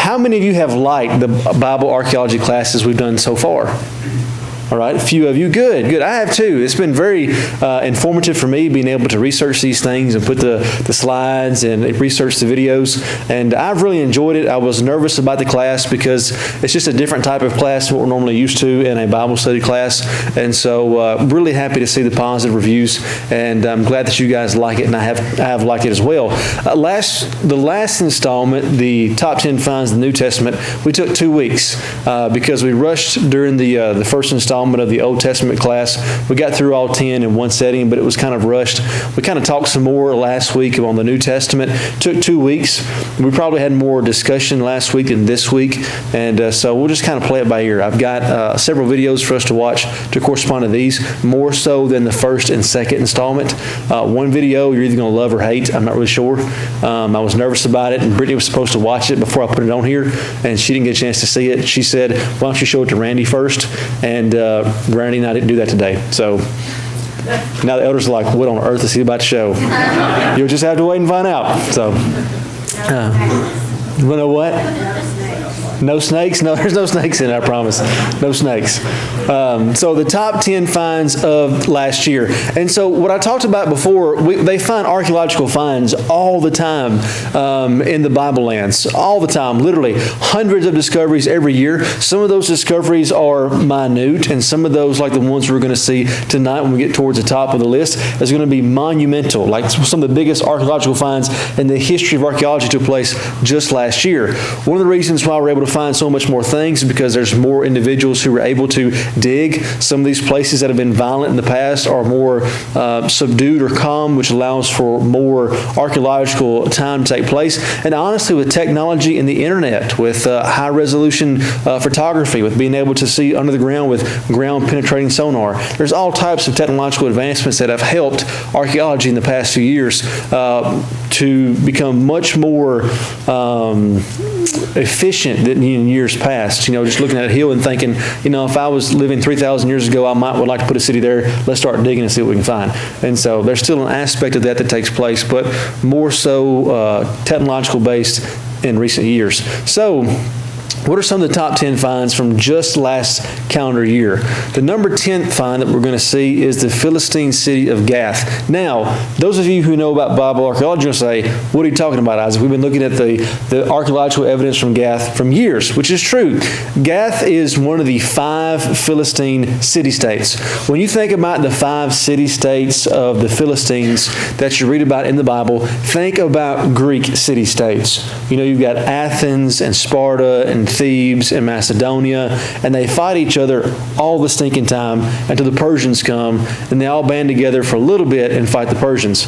How many of you have liked the Bible archaeology classes we've done so far? All right, a few of you. Good. I have too. It's been very informative for me being able to research these things and put the slides and research the videos. And I've really enjoyed it. I was nervous about the class because it's just a different type of class than what we're normally used to in a Bible study class. And so really happy to see the positive reviews. And I'm glad that you guys like it, and I have liked it as well. The last installment, the Top 10 Finds of the New Testament, we took 2 weeks because we rushed during the first installment of the Old Testament class. We got through all 10 in one setting, but it was kind of rushed. We kind of talked some more last week on the New Testament. It took 2 weeks. We probably had more discussion last week than this week, and so we'll just kind of play it by ear. I've got several videos for us to watch to correspond to these, more so than the first and second installment. One video you're either going to love or hate. I'm not really sure. I was nervous about it, and Brittany was supposed to watch it before I put it on here, and she didn't get a chance to see it. She said, why don't you show it to Randy first? And Randy and I didn't do that today. So now the elders are like, what on earth is he about to show? You'll just have to wait and find out. So, you know what? No snakes? No, there's no snakes in it, I promise. No snakes. So the top 10 finds of last year. And so what I talked about before, they find archaeological finds all the time in the Bible lands. All the time, literally. Hundreds of discoveries every year. Some of those discoveries are minute, and some of those, like the ones we're going to see tonight when we get towards the top of the list, is going to be monumental. Like some of the biggest archaeological finds in the history of archaeology took place just last year. One of the reasons why we're able to find so much more things is because there's more individuals who were able to dig. Some of these places that have been violent in the past are more subdued or calm, which allows for more archaeological time to take place. And honestly, with technology and the internet, with high resolution photography, with being able to see under the ground with ground penetrating sonar, there's all types of technological advancements that have helped archaeology in the past few years to become much more efficient than in years past. Just looking at a hill and thinking, if I was living 3,000 years ago, I would like to put a city there. Let's start digging and see what we can find. And so there's still an aspect of that takes place, but more so technological based in recent years. So what are some of the top 10 finds from just last calendar year? The number 10th find that we're going to see is the Philistine city of Gath. Now, those of you who know about Bible archaeology will say, what are you talking about, Isaac? We've been looking at the archaeological evidence from Gath from years, which is true. Gath is one of the 5 Philistine city-states. When you think about the 5 city-states of the Philistines that you read about in the Bible, think about Greek city-states. You've got Athens and Sparta and Thebes and Macedonia, and they fight each other all the stinking time until the Persians come, and they all band together for a little bit and fight the Persians.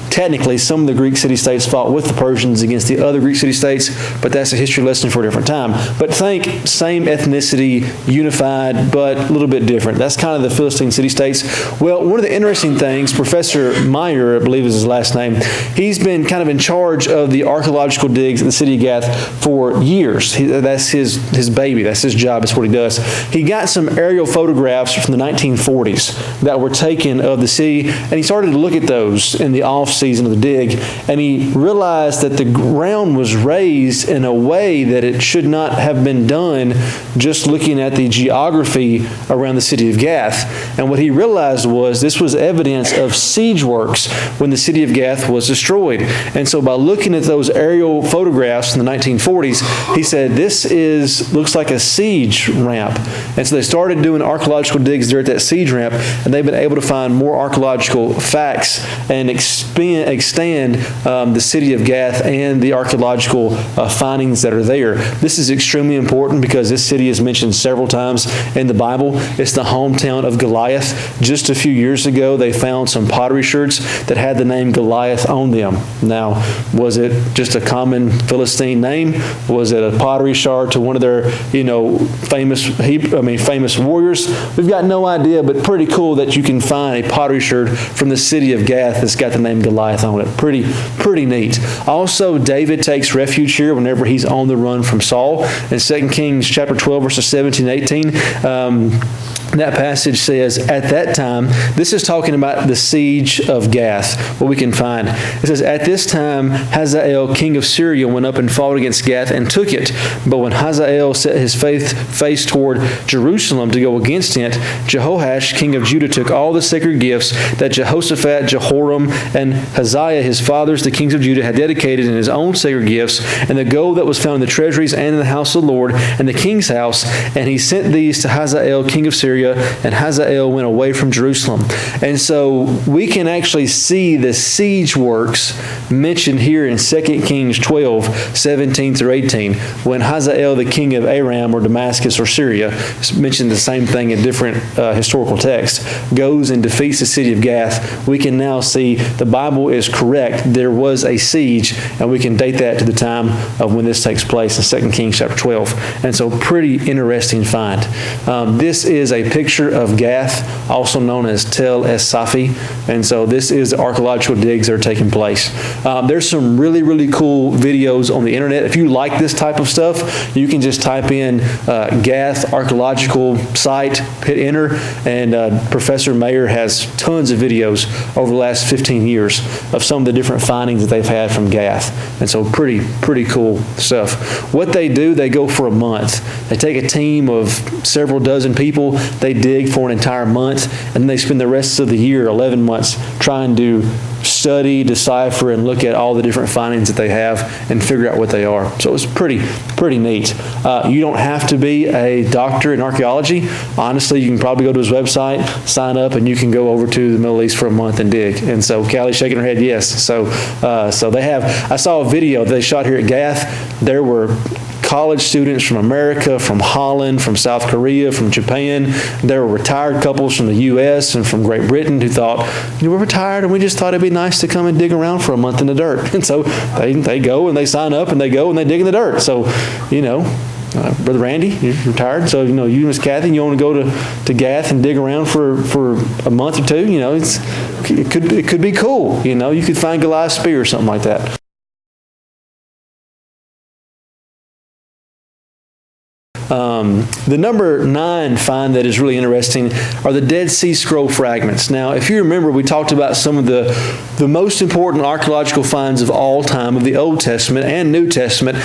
Technically, some of the Greek city-states fought with the Persians against the other Greek city-states, but that's a history lesson for a different time. But think same ethnicity, unified, but a little bit different. That's kind of the Philistine city-states. Well, one of the interesting things, Professor Meyer, I believe is his last name, he's been kind of in charge of the archaeological digs in the city of Gath for years. That's his baby. That's his job. That's what he does. He got some aerial photographs from the 1940s that were taken of the city, and he started to look at those in the off-season of the dig, and he realized that the ground was raised in a way that it should not have been done just looking at the geography around the city of Gath. And what he realized was this was evidence of siege works when the city of Gath was destroyed. And so by looking at those aerial photographs in the 1940s, he said, this looks like a siege ramp. And so they started doing archaeological digs there at that siege ramp, and they've been able to find more archaeological facts and extend the city of Gath and the archaeological findings that are there. This is extremely important because this city is mentioned several times in the Bible. It's the hometown of Goliath. Just a few years ago, they found some pottery sherds that had the name Goliath on them. Now, was it just a common Philistine name? Was it a pottery shard to one of their, famous warriors? We've got no idea, but pretty cool that you can find a pottery sherd from the city of Gath that's got the name Goliath on it. Pretty neat. Also, David takes refuge here whenever he's on the run from Saul. In 2 Kings chapter 12, verses 17 and 18, that passage says, at that time, this is talking about the siege of Gath, what we can find. It says, at this time, Hazael, king of Syria, went up and fought against Gath and took it. But when Hazael set his face toward Jerusalem to go against it, Jehoash, king of Judah, took all the sacred gifts that Jehoshaphat, Jehoram, and Haziah, his fathers, the kings of Judah, had dedicated in his own sacred gifts, and the gold that was found in the treasuries and in the house of the Lord, and the king's house, and he sent these to Hazael, king of Syria, and Hazael went away from Jerusalem. And so we can actually see the siege works mentioned here in 2 Kings 12, 17 through 18, when Hazael, the king of Aram or Damascus or Syria, mentioned the same thing in different historical texts, goes and defeats the city of Gath. We can now see the Bible is correct. There was a siege, and we can date that to the time of when this takes place in 2 Kings chapter 12. And so pretty interesting find. This is a picture of Gath, also known as el-safi, and so this is the archaeological digs that are taking place. There's some really, really cool videos on the internet. If you like this type of stuff, you can just type in Gath archaeological site, hit enter, and Professor Mayer has tons of videos over the last 15 years of some of the different findings that they've had from Gath, and so pretty cool stuff. What they do, they go for a month. They take a team of several dozen people. They dig for an entire month, and then they spend the rest of the year, 11 months, trying to study, decipher, and look at all the different findings that they have and figure out what they are. So it's pretty neat. You don't have to be a doctor in archaeology. Honestly, you can probably go to his website, sign up, and you can go over to the Middle East for a month and dig. And so Callie's shaking her head yes. So they have, I saw a video they shot here at Gath. There were college students from America, from Holland, from South Korea, from Japan. There were retired couples from the U.S. and from Great Britain who thought, we're retired and we just thought it'd be nice to come and dig around for a month in the dirt. And so they go and they sign up and they go and they dig in the dirt. So, Brother Randy, you're retired, so you and Miss Kathy, you want to go to Gath and dig around for a month or two. It could be cool. You could find Goliath's spear or something like that. The number 9 find that is really interesting are the Dead Sea Scroll fragments. Now, if you remember, we talked about some of the most important archaeological finds of all time of the Old Testament and New Testament.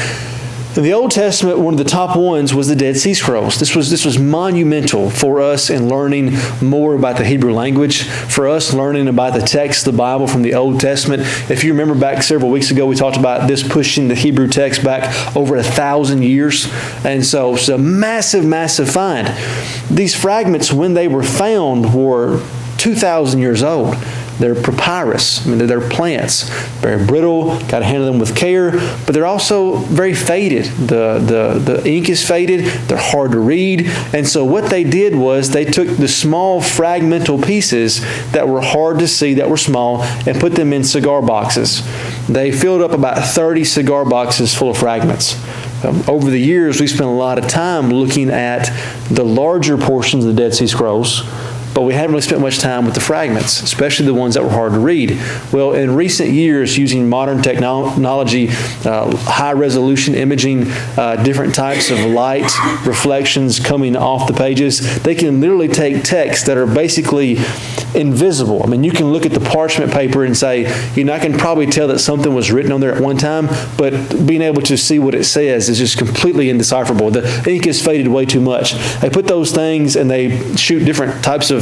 In the Old Testament, one of the top ones was the Dead Sea Scrolls. This was monumental for us in learning more about the Hebrew language, for us learning about the text of the Bible from the Old Testament. If you remember back several weeks ago, we talked about this pushing the Hebrew text back over 1,000 years. And so it's a massive, massive find. These fragments, when they were found, were 2,000 years old. They're papyrus. They're plants. Very brittle. Got to handle them with care. But they're also very faded. The ink is faded. They're hard to read. And so what they did was they took the small fragmental pieces that were hard to see, that were small, and put them in cigar boxes. They filled up about 30 cigar boxes full of fragments. Over the years, we spent a lot of time looking at the larger portions of the Dead Sea Scrolls, but we haven't really spent much time with the fragments, especially the ones that were hard to read. Well, in recent years, using modern technology, high-resolution imaging, different types of light reflections coming off the pages, they can literally take texts that are basically invisible. You can look at the parchment paper and say, I can probably tell that something was written on there at one time, but being able to see what it says is just completely indecipherable. The ink is faded way too much. They put those things and they shoot different types of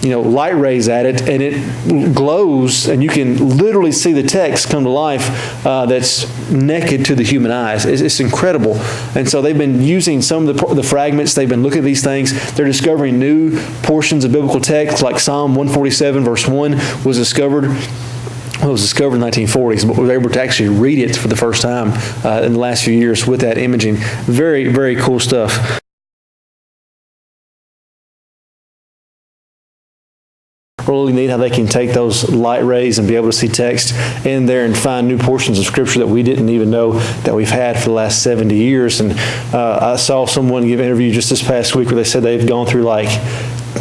light rays at it, and it glows, and you can literally see the text come to life that's naked to the human eyes. It's incredible. And so they've been using some of the fragments. They've been looking at these things. They're discovering new portions of biblical text, like Psalm 147, verse 1 was discovered. It was discovered in the 1940s, but we were able to actually read it for the first time in the last few years with that imaging. Very, very cool stuff. Really neat how they can take those light rays and be able to see text in there and find new portions of Scripture that we didn't even know that we've had for the last 70 years. And I saw someone give an interview just this past week where they said they've gone through like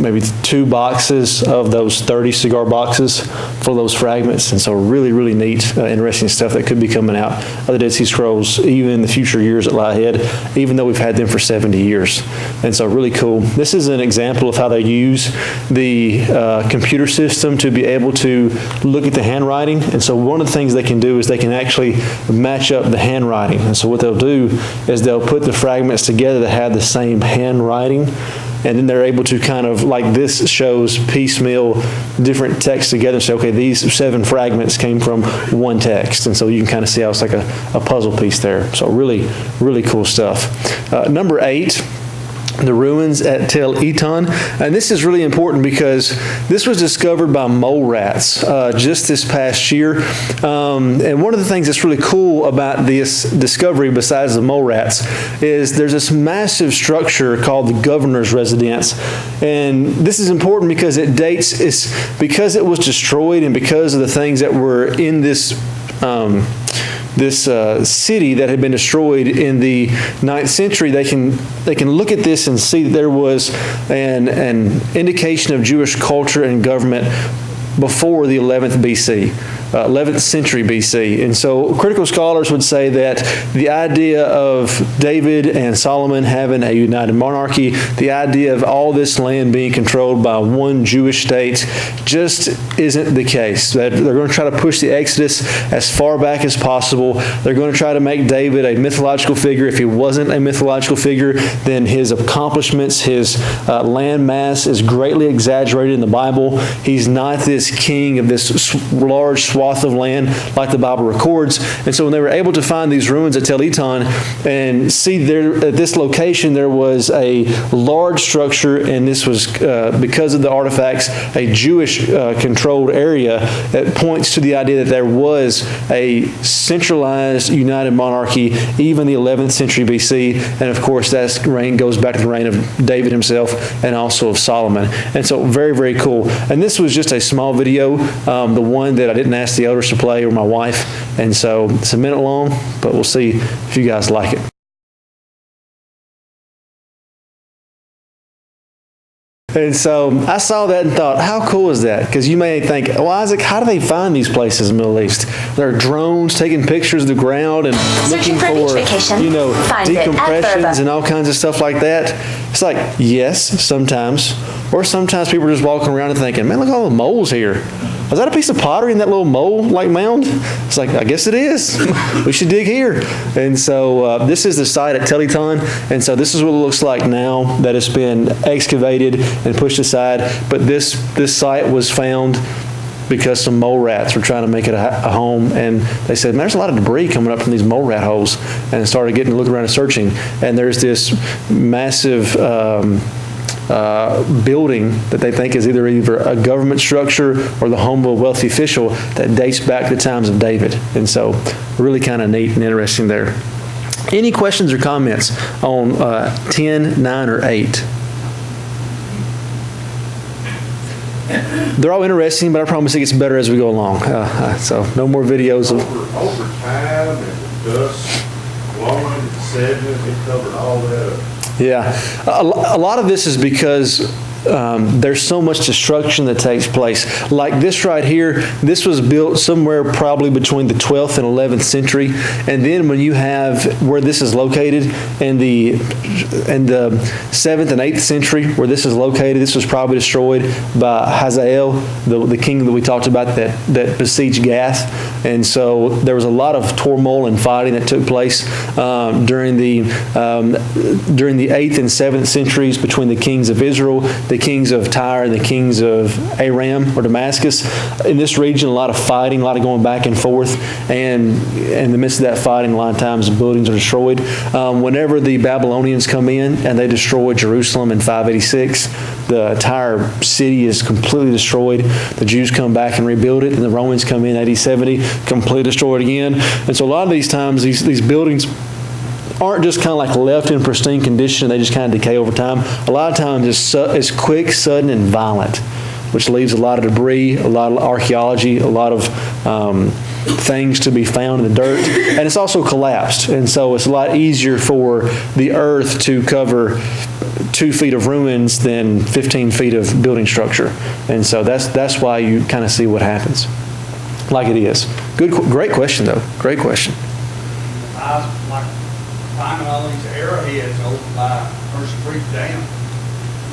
maybe 2 boxes of those 30 cigar boxes full of those fragments. And so really, really neat, interesting stuff that could be coming out of the Dead Sea Scrolls, even in the future years that lie ahead, even though we've had them for 70 years. And so really cool. This is an example of how they use the computer system to be able to look at the handwriting. And so one of the things they can do is they can actually match up the handwriting. And so what they'll do is they'll put the fragments together that have the same handwriting, and then they're able to kind of, like this shows piecemeal different texts together and say, okay, these 7 fragments came from one text. And so you can kind of see how it's like a puzzle piece there. So really, really cool stuff. Number 8. The ruins at Tel Eton. And this is really important because this was discovered by mole rats just this past year. And one of the things that's really cool about this discovery, besides the mole rats, is there's this massive structure called the governor's residence. And this is important because it dates, because it was destroyed and because of the things that were in this city that had been destroyed in the 9th century, they can look at this and see that there was an indication of Jewish culture and government before the 11th BC. 11th century BC. And so critical scholars would say that the idea of David and Solomon having a united monarchy, the idea of all this land being controlled by one Jewish state, just isn't the case. That they're going to try to push the Exodus as far back as possible. They're going to try to make David a mythological figure. If he wasn't a mythological figure, then his accomplishments, his land mass is greatly exaggerated in the Bible. He's not this king of this large swath of land like the Bible records. And so when they were able to find these ruins at Tel Eton and see there at this location there was a large structure, and this was because of the artifacts a Jewish controlled area, that points to the idea that there was a centralized united monarchy even the 11th century BC. And of course that reign goes back to the reign of David himself and also of Solomon. And so very, very cool. And this was just a small video, the one that I didn't ask the elders to play or my wife, and so it's a minute long, but we'll see if you guys like it. And so I saw that and thought, how cool is that? Because you may think, well, Isaac, how do they find these places in the Middle East? There are drones taking pictures of the ground and looking for, decompressions and all kinds of stuff like that. It's like, yes, sometimes. Or sometimes people are just walking around and thinking, man, look at all the moles here. Is that a piece of pottery in that little mole-like mound? It's like, I guess it is. We should dig here. And so this is the site at Tel Eton. And so this is what it looks like now that it's been excavated and pushed aside. But this site was found because some mole rats were trying to make it a home. And they said, man, there's a lot of debris coming up from these mole rat holes. And started looking around and searching. And there's this massive building that they think is either a government structure or the home of a wealthy official that dates back to the times of David. And so really kind of neat and interesting there. Any questions or comments on 10, 9, or 8? They're all interesting, but I promise it gets better as we go along. So no more videos of... Over time and the dust blowing and sediment, it covered all that up. Yeah, a lot of this is because there's so much destruction that takes place. Like this right here, this was built somewhere probably between the 12th and 11th century. And then when you have where this is located in the 7th and 8th century, where this is located, this was probably destroyed by Hazael, the king that we talked about that besieged Gath. And so there was a lot of turmoil and fighting that took place during the 8th and 7th centuries between the kings of Israel, the kings of Tyre, and the kings of Aram or Damascus. In this region, a lot of fighting, a lot of going back and forth, and in the midst of that fighting, a lot of times buildings are destroyed. Whenever the Babylonians come in and they destroy Jerusalem in 586, the entire city is completely destroyed. The Jews come back and rebuild it, and the Romans come in 80-70, completely destroyed again. And so a lot of these times, these buildings aren't just kind of like left in pristine condition, they just kind of decay over time. A lot of times it's quick, sudden, and violent, which leaves a lot of debris, a lot of archaeology, a lot of things to be found in the dirt. And it's also collapsed. And so it's a lot easier for the earth to cover 2 feet of ruins than 15 feet of building structure. And so that's why you kind of see what happens, like it is. Great question, though. Great question. I was like finding all these arrowheads over by First Creek Dam.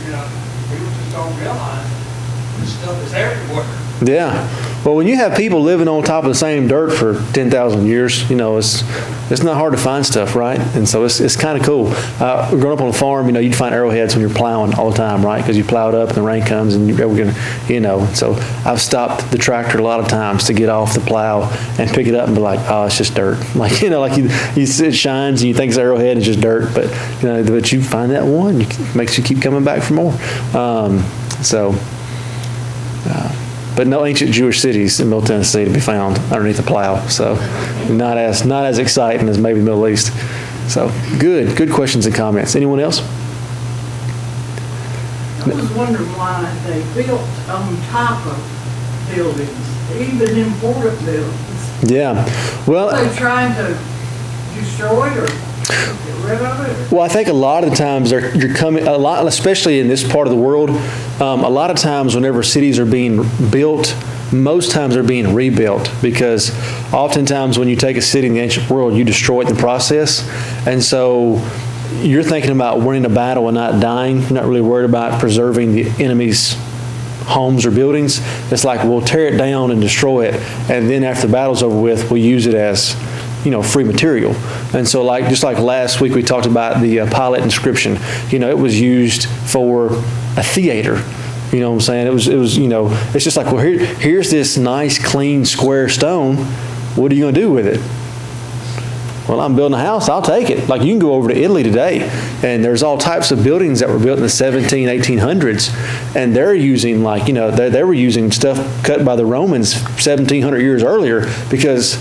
You know, people just don't realize this stuff is everywhere. Yeah. Well, when you have people living on top of the same dirt for 10,000 years, you know, it's not hard to find stuff, right? And so it's kind of cool. Growing up on a farm, you know, you'd find arrowheads when you're plowing all the time, right? Because you plow it up and the rain comes and you're going to, you know. So I've stopped the tractor a lot of times to get off the plow and pick it up and be like, oh, it's just dirt. Like, you know, like it shines and you think it's arrowhead and it's just dirt. But, you know, but you find that one, it makes you keep coming back for more. But no ancient Jewish cities in Middle Tennessee to be found underneath the plow. So not as exciting as maybe the Middle East. So good questions and comments. Anyone else? I was wondering why they built on top of buildings, even important buildings. Yeah. Well, Are they trying to destroy or get rid of it? Well, I think a lot of the times you're coming, a lot, especially in this part of the world, a lot of times whenever cities are being built, most times they're being rebuilt, because oftentimes when you take a city in the ancient world, you destroy it in the process. And so you're thinking about winning a battle and not dying. You're not really worried about preserving the enemy's homes or buildings. It's like, we'll tear it down and destroy it, and then after the battle's over with, we'll use it as, you know, free material. And so just like last week we talked about the Pilate inscription, you know, it was used for a theater. You know what I'm saying? It was, you know, it's just like, well, here's this nice, clean, square stone. What are you going to do with it? Well, I'm building a house. I'll take it. Like, you can go over to Italy today, and there's all types of buildings that were built in the 1800s, and they're using, like, you know, they were using stuff cut by the Romans 1,700 years earlier, because,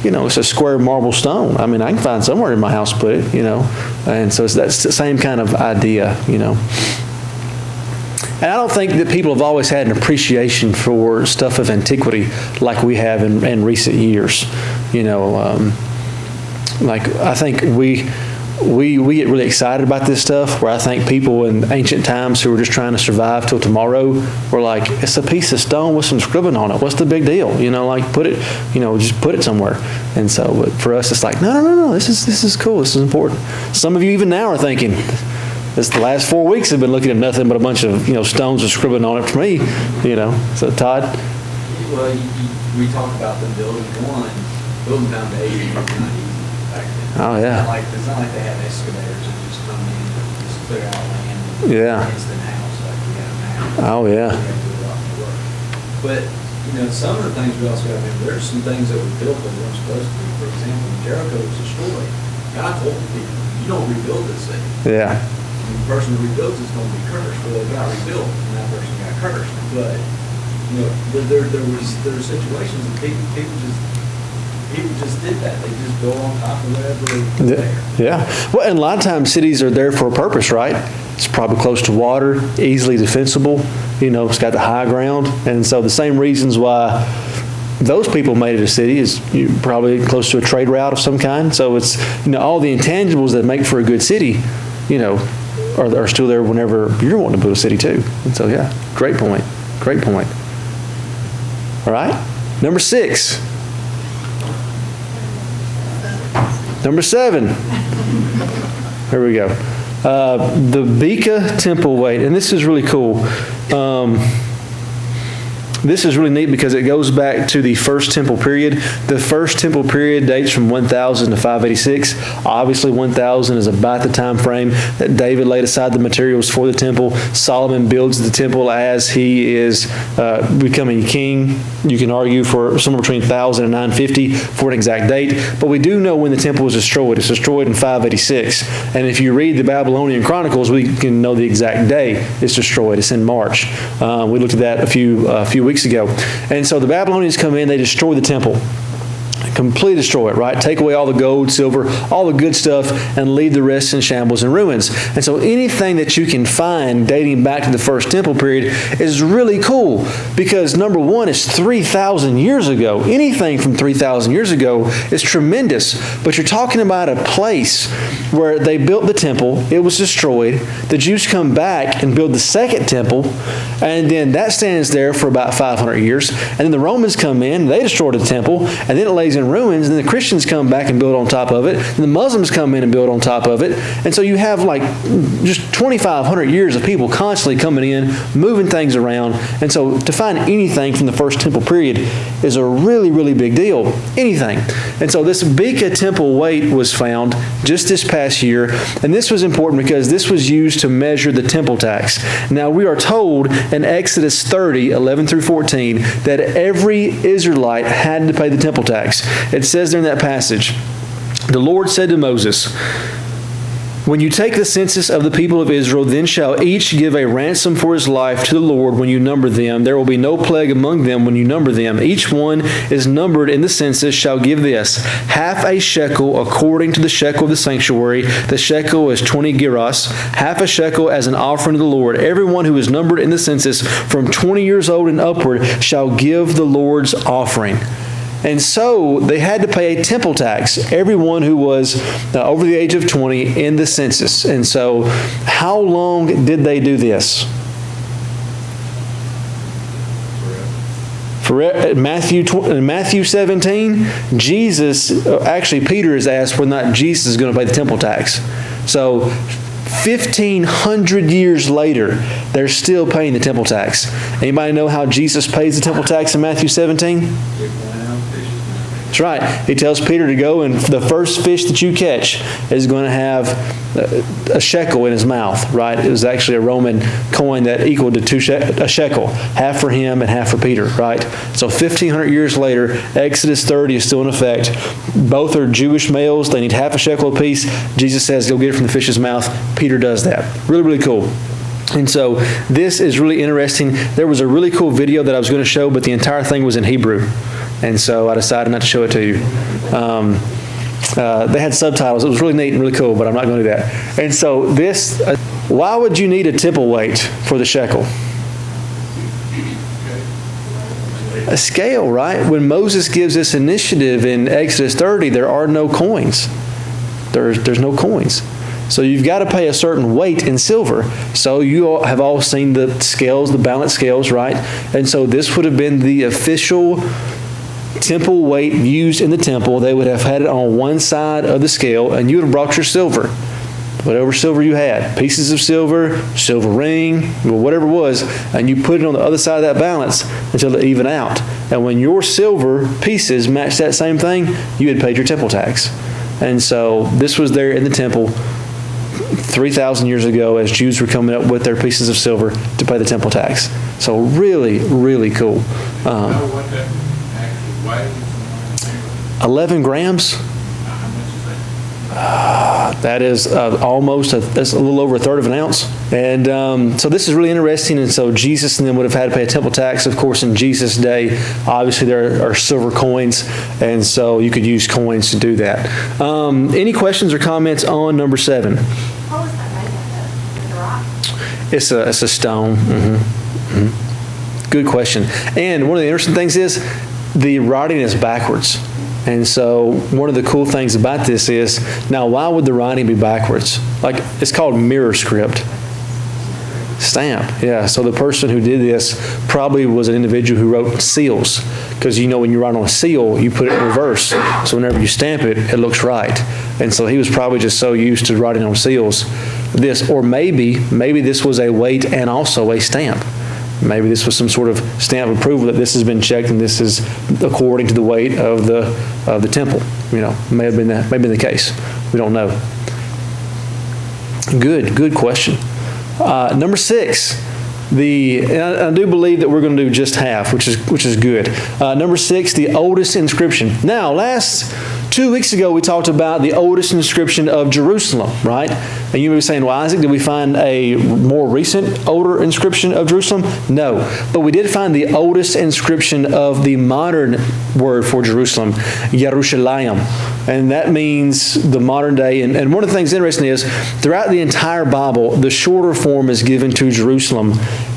you know, it's a square marble stone. I mean, I can find somewhere in my house to put it, you know. And so that's the same kind of idea, you know. And I don't think that people have always had an appreciation for stuff of antiquity like we have in recent years. You know, like, I think we get really excited about this stuff, where I think people in ancient times who were just trying to survive till tomorrow were like, it's a piece of stone with some scribbling on it. What's the big deal? You know, like, put it, you know, just put it somewhere. And so, but for us, it's like, no, this is cool. This is important. Some of you even now are thinking, the last 4 weeks have been looking at nothing but a bunch of, you know, stones with scribbling on it for me, you know. So, Todd? Well, we talked about them building down to 80 or 90 back then. Oh, yeah. It's not like they have excavators that just come in and just clear out land. Yeah. Instant house like we have now. Oh, yeah. We have to do a lot more work. But, you know, some of the things we also got to remember, there's some things that were built that weren't supposed to be. For example, when Jericho was destroyed, God told the people, you don't rebuild this thing. Yeah. And the person who rebuilds is going to be cursed. Well, it got rebuilt, and that person got cursed. But, you know, there were situations that people just did that. They just go on top of whatever there. Yeah. Well, and a lot of times cities are there for a purpose, right? It's probably close to water, easily defensible. You know, it's got the high ground. And so the same reasons why those people made it a city is probably close to a trade route of some kind. So it's, you know, all the intangibles that make for a good city, you know, are still there whenever you're wanting to build a city too. And so, yeah, great point. Great point. All right. Number 6. Number 7. Here we go. The Beka Temple Weight. And this is really cool. This is really neat because it goes back to the First Temple period. The First Temple period dates from 1000 to 586. Obviously, 1000 is about the time frame that David laid aside the materials for the temple. Solomon builds the temple as he is becoming king. You can argue for somewhere between 1000 and 950 for an exact date. But we do know when the temple was destroyed. It's destroyed in 586. And if you read the Babylonian Chronicles, we can know the exact day it's destroyed. It's in March. We looked at that a few weeks ago. And so the Babylonians come in, they destroy the temple. Completely destroy it, right? Take away all the gold, silver, all the good stuff, and leave the rest in shambles and ruins. And so anything that you can find dating back to the first temple period is really cool, because number one, it's 3,000 years ago. Anything from 3,000 years ago is tremendous. But you're talking about a place where they built the temple, it was destroyed, the Jews come back and build the second temple, and then that stands there for about 500 years, and then the Romans come in, they destroy the temple, and then it lays in ruins, and the Christians come back and build on top of it, and the Muslims come in and build on top of it, and so you have like just 2,500 years of people constantly coming in, moving things around, and so to find anything from the first temple period is a really, really big deal. Anything. And so this Beka temple weight was found just this past year, and this was important because this was used to measure the temple tax. Now we are told in Exodus 30, 11 through 14, that every Israelite had to pay the temple tax. It says there in that passage, the Lord said to Moses, "When you take the census of the people of Israel, then shall each give a ransom for his life to the Lord when you number them. There will be no plague among them when you number them. Each one is numbered in the census shall give this, half a shekel according to the shekel of the sanctuary. The shekel is 20 gerahs, half a shekel as an offering to the Lord. Everyone who is numbered in the census from 20 years old and upward shall give the Lord's offering." And so they had to pay a temple tax, everyone who was over the age of 20 in the census. And so how long did they do this? In Matthew 17, Peter is asked whether or not Jesus is going to pay the temple tax. So 1,500 years later, they're still paying the temple tax. Anybody know how Jesus pays the temple tax in Matthew 17? That's right. He tells Peter to go, and the first fish that you catch is going to have a shekel in his mouth, right? It was actually a Roman coin that equaled to a shekel, half for him and half for Peter, right? So 1,500 years later, Exodus 30 is still in effect. Both are Jewish males. They need half a shekel apiece. Jesus says, go get it from the fish's mouth. Peter does that. Really, really cool. And so this is really interesting. There was a really cool video that I was going to show, but the entire thing was in Hebrew. And so I decided not to show it to you. They had subtitles. It was really neat and really cool, but I'm not going to do that. And so this, why would you need a temple weight for the shekel? A scale, right? When Moses gives this initiative in Exodus 30, there are no coins. There's no coins. So you've got to pay a certain weight in silver. So you all have all seen the scales, the balance scales, right? And so this would have been the official temple weight used in the temple. They would have had it on one side of the scale, and you would have brought your silver. Whatever silver you had, pieces of silver, silver ring, whatever it was, and you put it on the other side of that balance until it even out. And when your silver pieces matched that same thing, you had paid your temple tax. And so this was there in the temple 3,000 years ago as Jews were coming up with their pieces of silver to pay the temple tax. So really, really cool. You know what that actually weighs? 11 grams. How much is that? That is that's a little over a third of an ounce. And so this is really interesting. And so Jesus and them would have had to pay a temple tax. Of course, in Jesus' day, obviously there are silver coins. And so you could use coins to do that. Any questions or comments on number 7? What was that made out of? It's a stone. Good question. And one of the interesting things is the writing is backwards. And so one of the cool things about this is, now why would the writing be backwards? Like, it's called mirror script. Stamp, yeah. So the person who did this probably was an individual who wrote seals. Because you know when you write on a seal, you put it in reverse. So whenever you stamp it, it looks right. And so he was probably just so used to writing on seals. Or maybe this was a weight and also a stamp. Maybe this was some sort of stamp of approval that this has been checked and this is according to the weight of the temple. You know, may have been the case. We don't know. Good question. Number 6. I do believe that we're going to do just half, which is good. Number 6, the oldest inscription. Now, last 2 weeks ago, we talked about the oldest inscription of Jerusalem, right? And you may be saying, well, Isaac, did we find a more recent, older inscription of Jerusalem? No. But we did find the oldest inscription of the modern word for Jerusalem, Yerushalayim. And that means the modern day. And one of the things interesting is, throughout the entire Bible, the shorter form is given to Jerusalem,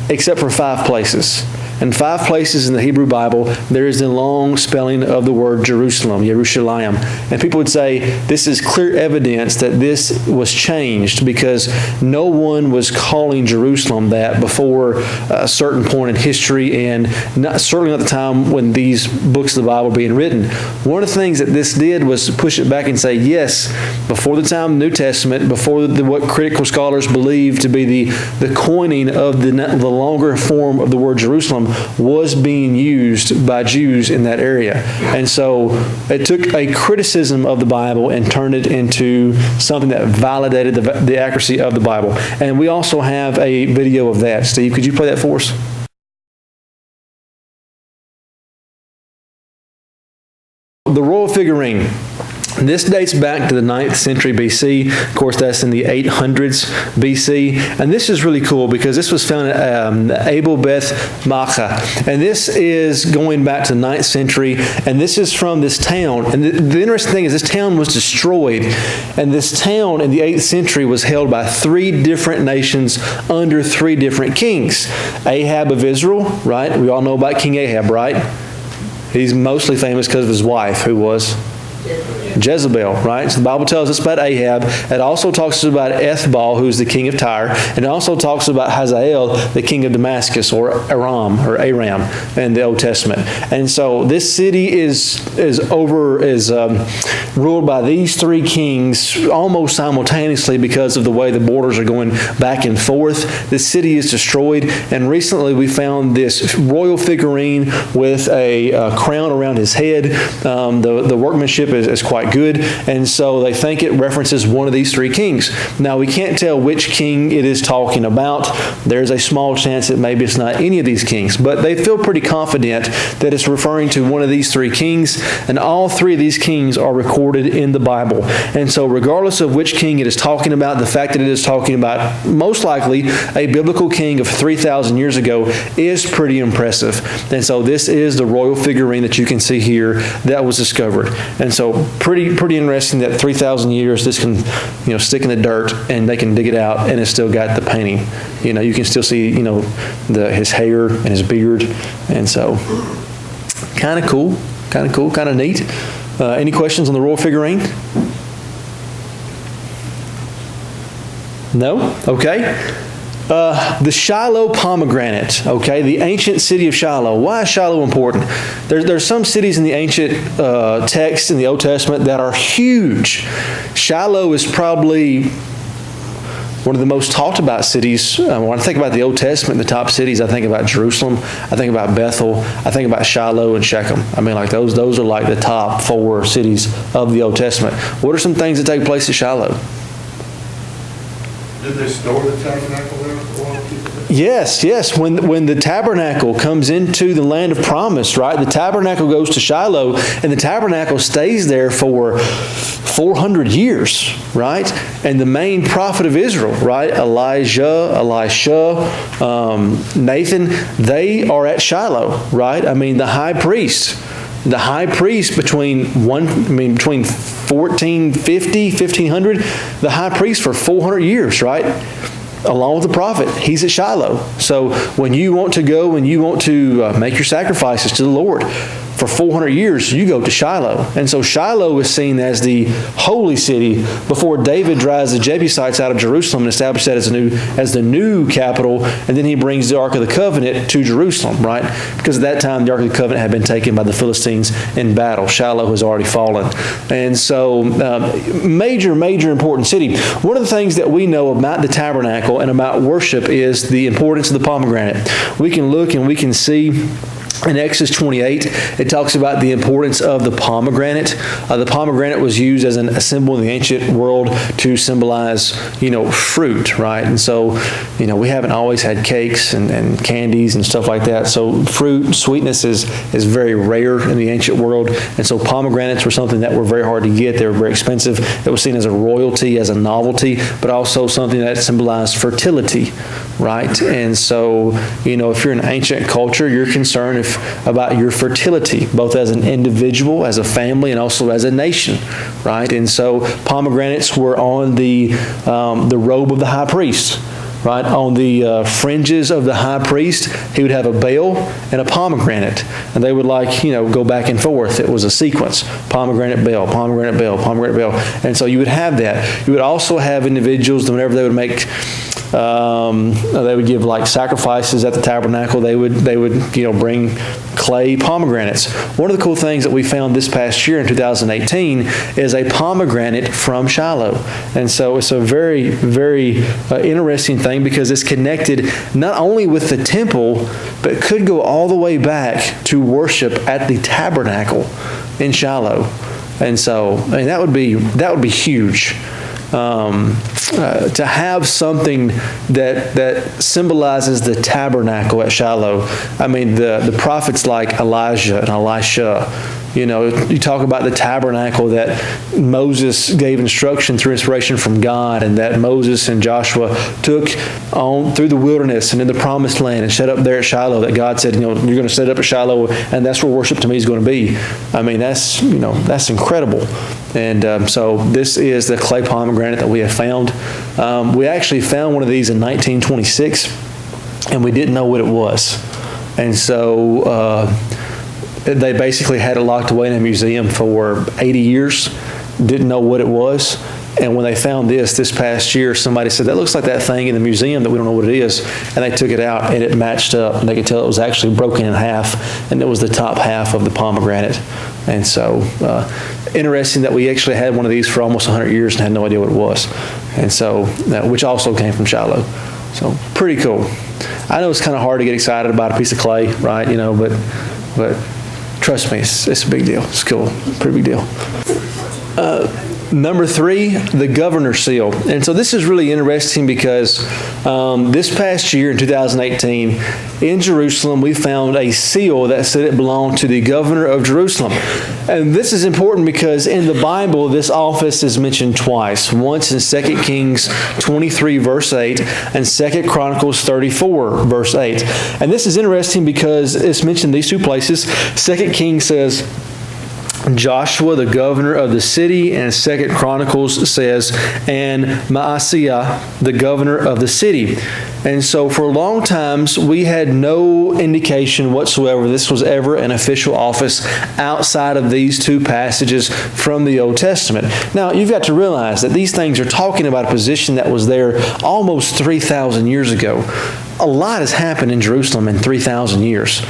except for 5 places. In 5 places in the Hebrew Bible, there is the long spelling of the word Jerusalem, Yerushalayim. And people would say this is clear evidence that this was changed because no one was calling Jerusalem that before a certain point in history, and certainly not the time when these books of the Bible were being written. One of the things that this did was push it back and say, yes, before the time of the New Testament, before what critical scholars believe to be the coining of the longer form of the word Jerusalem, was being used by Jews in that area. And so it took a criticism of the Bible and turned it into something that validated the accuracy of the Bible. And we also have a video of that. Steve, could you play that for us? The royal figurine. This dates back to the 9th century BC. Of course, that's in the 800s BC. And this is really cool because this was found at Abel Beth Makkah. And this is going back to the 9th century. And this is from this town. And the interesting thing is this town was destroyed. And this town in the 8th century was held by 3 different nations under 3 different kings. Ahab of Israel, right? We all know about King Ahab, right? He's mostly famous because of his wife, who was Jezebel, right? So the Bible tells us about Ahab. It also talks about Ethbal, who's the king of Tyre. And it also talks about Hazael, the king of Damascus, or Aram in the Old Testament. And so this city is ruled by these 3 kings almost simultaneously because of the way the borders are going back and forth. This city is destroyed. And recently we found this royal figurine with a crown around his head. The workmanship is quite good, and so they think it references one of these 3 kings. Now, we can't tell which king it is talking about. There's a small chance that maybe it's not any of these kings, but they feel pretty confident that it's referring to one of these 3 kings, and all 3 of these kings are recorded in the Bible. And so regardless of which king it is talking about, the fact that it is talking about most likely a biblical king of 3,000 years ago is pretty impressive. And so this is the royal figurine that you can see here that was discovered. And so pretty interesting that 3,000 years this can stick in the dirt and they can dig it out and it's still got the painting. You can still see his hair and his beard, and so kind of cool, kind of neat. Any questions on the royal figurine? No? Okay. The Shiloh pomegranate, okay, the ancient city of Shiloh. Why is Shiloh important? There's some cities in the ancient texts in the Old Testament that are huge. Shiloh is probably one of the most talked about cities. When I think about the Old Testament, the top cities, I think about Jerusalem, I think about Bethel, I think about Shiloh and Shechem. I mean, like those are like the top 4 cities of the Old Testament. What are some things that take place at Shiloh? Did they store the tabernacle there? Yes. When the tabernacle comes into the land of promise, right? The tabernacle goes to Shiloh, and the tabernacle stays there for 400 years, right? And the main prophet of Israel, right? Elisha, Nathan, they are at Shiloh, right? I mean, the high priest between 1450, 1500, the high priest for 400 years, right? Along with the prophet, he's at Shiloh. So when you want to go and you want to make your sacrifices to the Lord, for 400 years, you go to Shiloh. And so Shiloh is seen as the holy city before David drives the Jebusites out of Jerusalem and established that as the new capital. And then he brings the Ark of the Covenant to Jerusalem, right? Because at that time, the Ark of the Covenant had been taken by the Philistines in battle. Shiloh has already fallen. And so major important city. One of the things that we know about the tabernacle and about worship is the importance of the pomegranate. We can look and we can see In Exodus 28, it talks about the importance of the pomegranate. The pomegranate was used as a symbol in the ancient world to symbolize, fruit, right? And so, we haven't always had cakes and candies and stuff like that. So fruit, sweetness is very rare in the ancient world. And so pomegranates were something that were very hard to get. They were very expensive. It was seen as a royalty, as a novelty, but also something that symbolized fertility, right? And so, if you're an ancient culture, you're concerned about your fertility, both as an individual, as a family, and also as a nation, right? And so pomegranates were on the robe of the high priest, right? On the fringes of the high priest, he would have a bell and a pomegranate, and they would go back and forth. It was a sequence: pomegranate bell, pomegranate bell, pomegranate bell, and so you would have that. You would also have individuals, whenever they would make they would give sacrifices at the tabernacle. They would bring clay pomegranates. One of the cool things that we found this past year in 2018 is a pomegranate from Shiloh, and so it's a very, very interesting thing because it's connected not only with the temple, but could go all the way back to worship at the tabernacle in Shiloh, and so that would be huge. To have something that symbolizes the tabernacle at Shiloh. The prophets like Elijah and Elisha, you talk about the tabernacle that Moses gave instruction through inspiration from God, and that Moses and Joshua took on through the wilderness and in the promised land and set up there at Shiloh, that God said, you're going to set up at Shiloh, and that's where worship to me is going to be. That's incredible. And so this is the clay pomegranate that we have found. We actually found one of these in 1926, and we didn't know what it was. And so they basically had it locked away in a museum for 80 years, didn't know what it was. And when they found this past year, somebody said, that looks like that thing in the museum that we don't know what it is. And they took it out, and it matched up, and they could tell it was actually broken in half, and it was the top half of the pomegranate. And so, interesting that we actually had one of these for almost 100 years and had no idea what it was. And so, which also came from Shiloh. So, pretty cool. I know it's kind of hard to get excited about a piece of clay, right? But trust me, it's a big deal. It's cool. Pretty big deal. Number 3, the governor's seal. And so this is really interesting because this past year in 2018, in Jerusalem, we found a seal that said it belonged to the governor of Jerusalem. And this is important because in the Bible, this office is mentioned twice. Once in 2 Kings 23, verse 8, and 2 Chronicles 34, verse 8. And this is interesting because it's mentioned these two places. 2 Kings says, Joshua, the governor of the city, and 2 Chronicles says, and Maaseiah, the governor of the city. And so for long times, we had no indication whatsoever this was ever an official office outside of these two passages from the Old Testament. Now, you've got to realize that these things are talking about a position that was there almost 3,000 years ago. A lot has happened in Jerusalem in 3,000 years.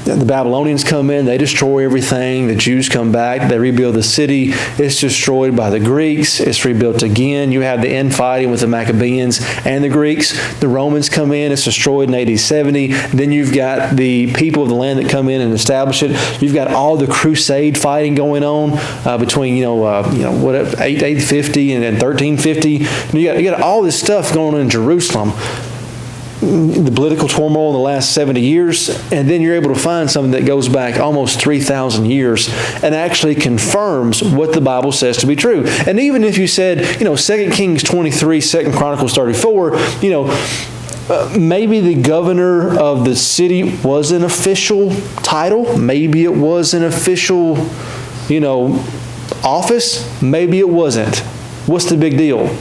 The Babylonians come in, they destroy everything. The Jews come back, they rebuild the city. It's destroyed by the Greeks. It's rebuilt again. You have the infighting with the Maccabees and the Greeks. The Romans come in, it's destroyed in AD 70. Then you've got the people of the land that come in and establish it. You've got all the crusade fighting going on between 850 and 1350. You got all this stuff going on in Jerusalem. The political turmoil in the last 70 years, and then you're able to find something that goes back almost 3,000 years and actually confirms what the Bible says to be true. And even if you said, 2 Kings 23, 2 Chronicles 34, maybe the governor of the city was an official title. Maybe it was an official, office. Maybe it wasn't. What's the big deal?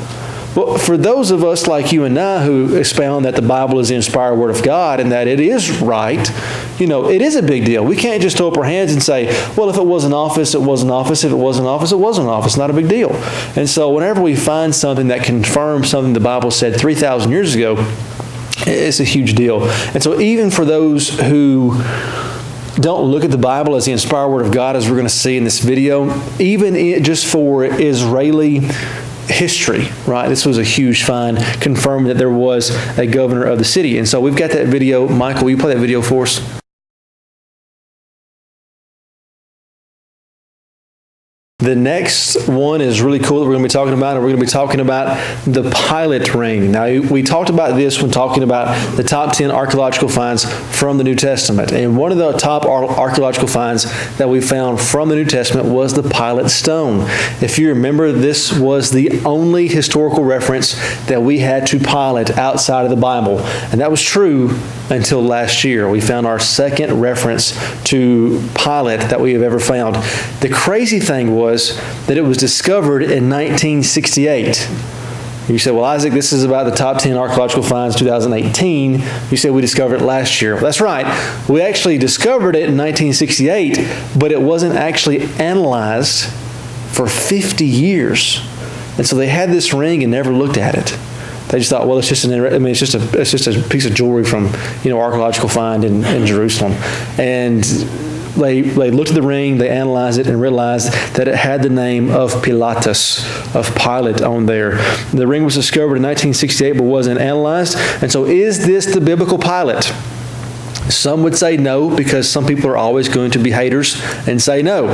Well, for those of us like you and I who expound that the Bible is the inspired Word of God and that it is right, it is a big deal. We can't just throw up our hands and say, well, if it was an office, it was an office. If it was an office, it was an office. Not a big deal. And so whenever we find something that confirms something the Bible said 3,000 years ago, it's a huge deal. And so even for those who don't look at the Bible as the inspired Word of God, as we're going to see in this video, even just for Israeli history, right? This was a huge find, confirming that there was a governor of the city. And so we've got that video. Michael, will you play that video for us? The next one is really cool that we're going to be talking about, and we're going to be talking about the Pilate ring. Now, we talked about this when talking about the top 10 archaeological finds from the New Testament. And one of the top archaeological finds that we found from the New Testament was the Pilate stone. If you remember, this was the only historical reference that we had to Pilate outside of the Bible. And that was true until last year. We found our second reference to Pilate that we have ever found. The crazy thing was that it was discovered in 1968. You say, well, Isaac, this is about the top 10 archaeological finds 2018. You said we discovered it last year. Well, that's right. We actually discovered it in 1968, but it wasn't actually analyzed for 50 years. And so they had this ring and never looked at it. They just thought, well, it's just a piece of jewelry from, archaeological find in Jerusalem. And they looked at the ring, they analyzed it, and realized that it had the name of Pilatus, of Pilate on there. The ring was discovered in 1968 but wasn't analyzed. And so is this the biblical Pilate? Some would say no, because some people are always going to be haters and say no.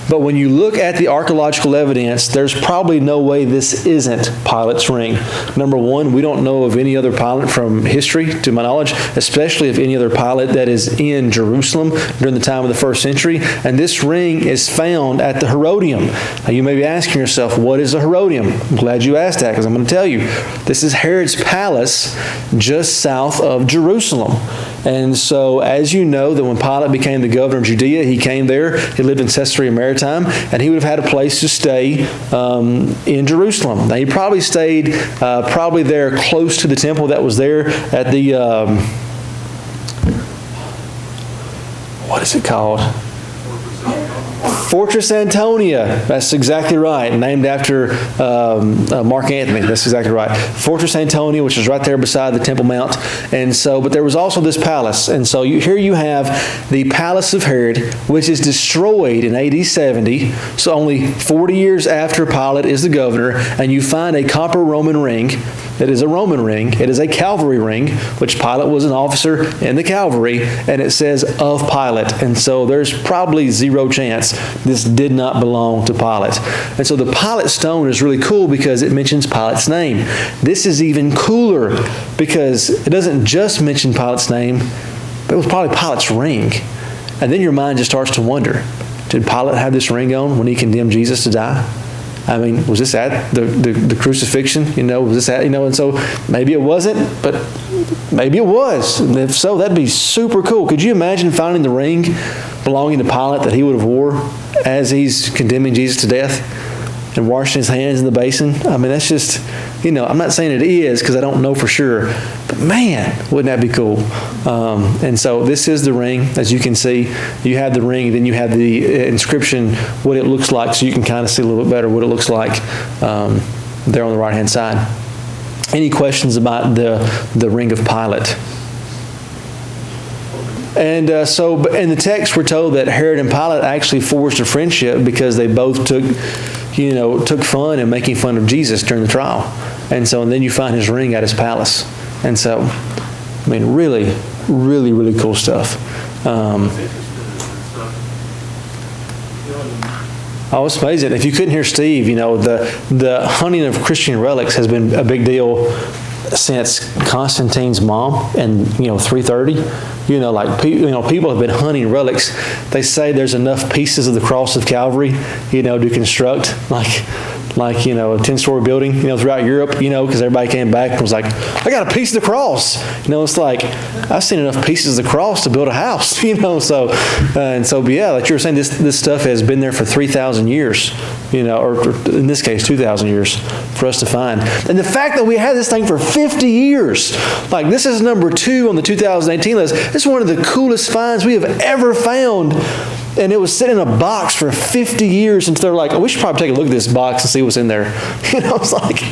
But when you look at the archaeological evidence, there's probably no way this isn't Pilate's ring. Number one, we don't know of any other Pilate from history, to my knowledge, especially of any other Pilate that is in Jerusalem during the time of the first century. And this ring is found at the Herodium. Now, you may be asking yourself, what is a Herodium? I'm glad you asked that, because I'm going to tell you. This is Herod's palace just south of Jerusalem. And so, as you know, that when Pilate became the governor of Judea, he came there. He lived in Caesarea Maritime, and he would have had a place to stay in Jerusalem. Now, he probably stayed there close to the temple that was there at the, what is it called? Fortress Antonia. That's exactly right. Named after Mark Antony. That's exactly right. Fortress Antonia, which is right there beside the Temple Mount. And so, but there was also this palace. And so here you have the palace of Herod, which is destroyed in AD 70. So only 40 years after Pilate is the governor, and you find a copper Roman ring. It is a Roman ring. It is a cavalry ring, which Pilate was an officer in the cavalry, and it says of Pilate. And so there's probably zero chance this did not belong to Pilate. And so the Pilate stone is really cool because it mentions Pilate's name. This is even cooler because it doesn't just mention Pilate's name, but it was probably Pilate's ring. And then your mind just starts to wonder, did Pilate have this ring on when he condemned Jesus to die? I mean, was this at the crucifixion? Was this at, and so maybe it wasn't, but maybe it was. And if so, that'd be super cool. Could you imagine finding the ring belonging to Pilate that he would have wore as he's condemning Jesus to death and washing his hands in the basin? I mean, that's just, I'm not saying it is because I don't know for sure, but man, wouldn't that be cool? And so this is the ring. As you can see, you have the ring, then you have the inscription, what it looks like, so you can kind of see a little bit better what it looks like there on the right-hand side. Any questions about the ring of Pilate? And so in the text, we're told that Herod and Pilate actually forged a friendship because they both took fun in making fun of Jesus during the trial. And then you find his ring at his palace. And so, I mean, really, really, really cool stuff. Oh, it's amazing. If you couldn't hear Steve, the hunting of Christian relics has been a big deal since Constantine's mom in 330. People have been hunting relics. They say there's enough pieces of the cross of Calvary, to construct like a 10-story building, throughout Europe, because everybody came back and was like, I got a piece of the cross. It's like, I've seen enough pieces of the cross to build a house, but yeah, like you were saying, this stuff has been there for 3,000 years, or in this case, 2,000 years for us to find. And the fact that we had this thing for 50 years, like this is number 2 on the 2018 list. This is one of the coolest finds we have ever found. And it was sitting in a box for 50 years until they're like, oh, we should probably take a look at this box and see what's in there. It's like,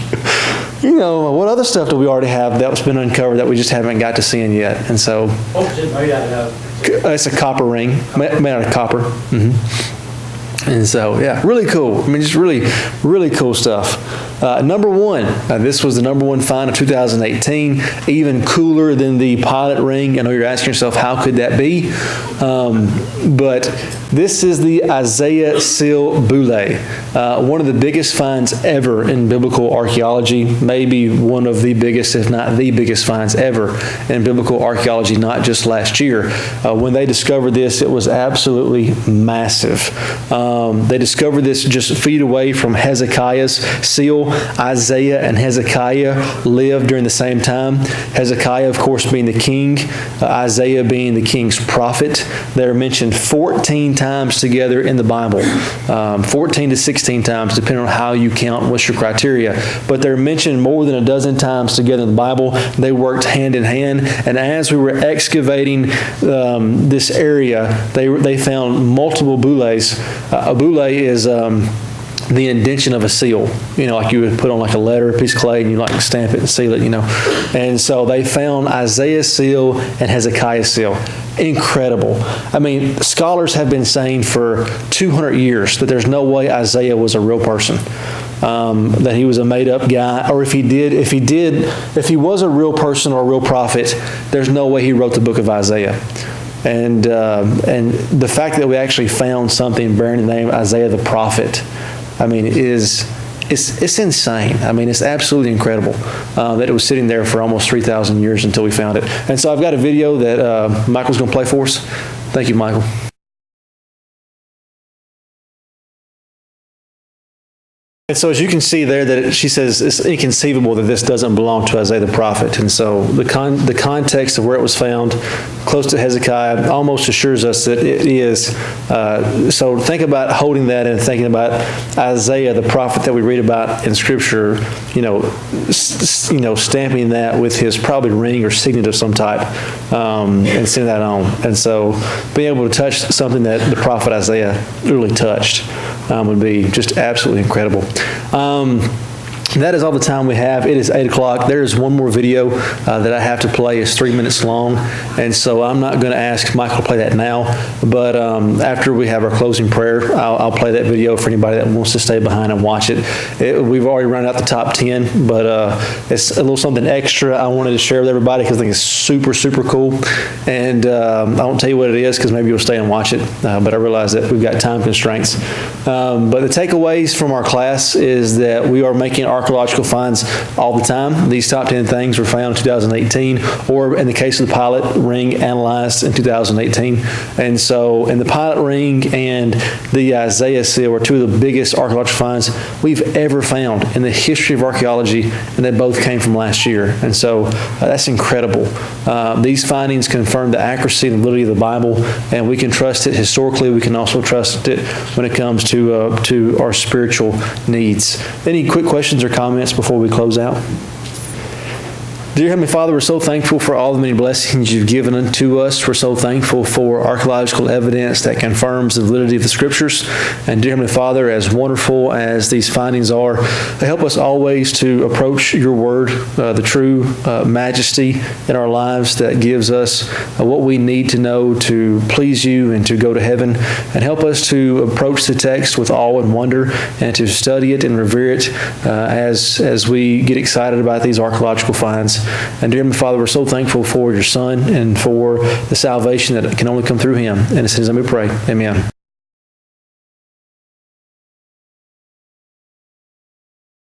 what other stuff do we already have that's been uncovered that we just haven't got to seeing yet? And so, what was it made out of? It's a copper ring, made out of copper. Mm-hmm. And so, yeah, really cool. I mean, just really, really cool stuff. Number 1, this was the number 1 find of 2018, even cooler than the Pilate ring. I know you're asking yourself, how could that be? But This is the Isaiah seal bulle, one of the biggest finds ever in biblical archaeology, maybe one of the biggest, if not the biggest finds ever in biblical archaeology, not just last year. When they discovered this, it was absolutely massive. They discovered this just feet away from Hezekiah's seal. Isaiah and Hezekiah lived during the same time. Hezekiah, of course, being the king, Isaiah being the king's prophet. They're mentioned 14 times together in the Bible, 14 to 16 times, depending on how you count, what's your criteria. But they're mentioned more than a dozen times together in the Bible. They worked hand in hand, and as we were excavating this area, they found multiple bulles. A bulle is the indention of a seal, like you would put on like a letter, a piece of clay, and you like stamp it and seal it, And so they found Isaiah's seal and Hezekiah's seal. Incredible. I mean, scholars have been saying for 200 years that there's no way Isaiah was a real person. That he was a made-up guy, or if he was a real person or a real prophet, there's no way he wrote the book of Isaiah. And the fact that we actually found something bearing the name Isaiah the prophet, I mean, it's insane. I mean, it's absolutely incredible that it was sitting there for almost 3,000 years until we found it. And so I've got a video that Michael's going to play for us. Thank you, Michael. And so as you can see there, that she says it's inconceivable that this doesn't belong to Isaiah the prophet. And so the context of where it was found, close to Hezekiah, almost assures us that it is. So think about holding that and thinking about Isaiah the prophet that we read about in Scripture, stamping that with his probably ring or signet of some type, and sending that on. And so being able to touch something that the prophet Isaiah really touched would be just absolutely incredible. That is all the time we have. It is 8 o'clock. There is one more video that I have to play. It's 3 minutes long, and so I'm not going to ask Michael to play that now, but after we have our closing prayer, I'll play that video for anybody that wants to stay behind and watch it. We've already run out the top 10, but it's a little something extra I wanted to share with everybody because I think it's super, super cool, and I won't tell you what it is because maybe you'll stay and watch it, but I realize that we've got time constraints. But the takeaways from our class is that we are making archaeological finds all the time. These top 10 things were found in 2018, or in the case of the pilot ring, analyzed in 2018. And so in the pilot ring and the Isaiah seal were two of the biggest archaeological finds we've ever found in the history of archaeology, and they both came from last year. And so that's incredible. These findings confirm the accuracy and validity of the Bible, and we can trust it historically. We can also trust it when it comes to our spiritual needs. Any quick questions or comments before we close out? Dear Heavenly Father, we're so thankful for all the many blessings you've given unto us. We're so thankful for archaeological evidence that confirms the validity of the Scriptures. And dear Heavenly Father, as wonderful as these findings are, they help us always to approach your Word, the true majesty in our lives that gives us what we need to know to please you and to go to heaven. And help us to approach the text with awe and wonder and to study it and revere it as we get excited about these archaeological finds. And dear Heavenly Father, we're so thankful for your Son and for the salvation that can only come through him. And in his name we pray. Amen.